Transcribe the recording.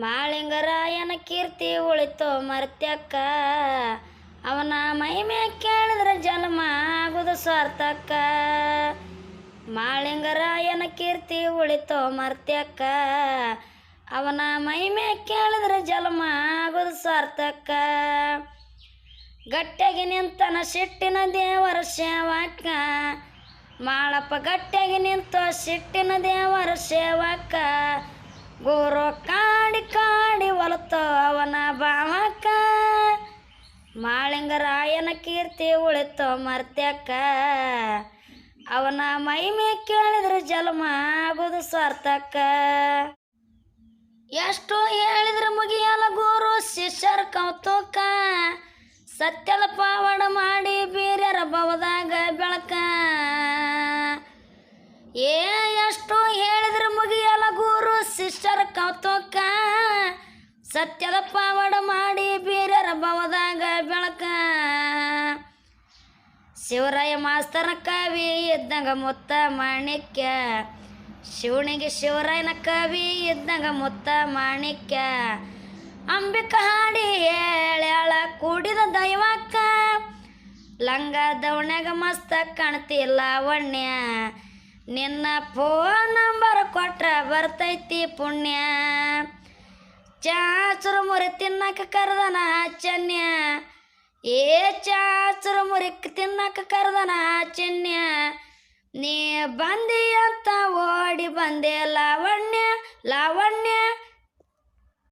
ಮಾಳಿಂಗರಾಯನ ಕೀರ್ತಿ ಉಳಿತೋ ಮರ್ತ್ಯಕ್ಕ ಅವನ ಮಹಿಮೆ ಕೇಳಿದ್ರೆ ಜನ್ಮ ಆಗುದು ಸ್ವಾರ್ಥಕ್ಕ. ಮಾಳಿಂಗರಾಯನ ಕೀರ್ತಿ ಉಳಿತೋ ಮರ್ತ್ಯಕ್ಕ ಅವನ ಮಹಿಮೆ ಕೇಳಿದ್ರೆ ಜನ್ಮ ಆಗುದು ಸ್ವಾರ್ಥಕ್ಕ. ಗಟ್ಟಿಯಾಗಿ ನಿಂತನ ಸಿಟ್ಟಿನ ದೇವರ ಸೇವಕ್ಕ ಮಾಳಪ್ಪ ಗಟ್ಟಿಯಾಗಿ ನಿಂತೋ ಸಿಟ್ಟಿನ ದೇವರ ಸೇವಕ್ಕ. ಗುರು ಕಾಡಿ ಕಾಡಿ ಒಲತೋ ಅವನ ಭಾವಕ್ಕ ಮಾಳಿಂಗರಾಯನ ಕೀರ್ತಿ ಉಳಿತೋ ಮರ್ತ್ಯಕ್ಕ ಅವನ ಮಹಿಮೆ ಕೇಳಿದ್ರೆ ಜನ್ಮ ಆಗುದು ಸ್ವಾರ್ಥಕ್ಕ. ಎಷ್ಟು ಹೇಳಿದ್ರೆ ಮುಗಿಯಲ್ಲ ಗುರು ಶಿಷ್ಯರ ಕೌತುಕ ಸತ್ಯದ ಪಾವಡ ಮಾಡಿ ಬೀರ್ಯರ ಭವದಾಗ ಬೆಳಕ. ಎಷ್ಟು ಹೇಳಿದ್ರೆ ಮುಗಿಯಲ್ಲ ಗುರು ಶಿಷ್ಯರ ಕೌತುಕ ಸತ್ಯದ ಪಾವಡ ಮಾಡಿ ಬೀರ್ಯರ ಭವದಾಗ ಬೆಳಕ. ಶಿವರಾಯ ಮಾಸ್ತರನ ಕವಿ ಇದ್ದಂಗ ಮುತ್ತ ಮಾಣಿಕ್ಯ ಶಿವನಿಗೆ ಶಿವರಾಯನ ಕವಿ ಇದ್ದಂಗ ಮುತ್ತ ಮಾಣಿಕ್ಯ. ಅಂಬಿಕ ಹಾಡಿ ಹೇಳ್ಯಾಳ ಕೂಡಿದ ದೈವಕ್ಕ ಲಂಗ ದವಣ್ಯಾಗ ಮಸ್ತ ಕಾಣ್ತಿ ಲಾವಣ್ಯ. ನಿನ್ನ ಫೋನ್ ನಂಬರ್ ಕೊಟ್ರ ಬರ್ತೈತಿ ಪುಣ್ಯ. ಚಾಚುರು ಮುರಿ ತಿನ್ನಕ ಕರೆದನ ಚನ್ಯ ಚಾಚುರು ಮುರಿ ತಿನ್ನಕ ಕರೆದನ ಚನ್ಯ. ನೀ ಬಂದಿ ಅಂತ ಓಡಿ ಬಂದೆ ಲಾವಣ್ಯ ಲಾವಣ್ಯ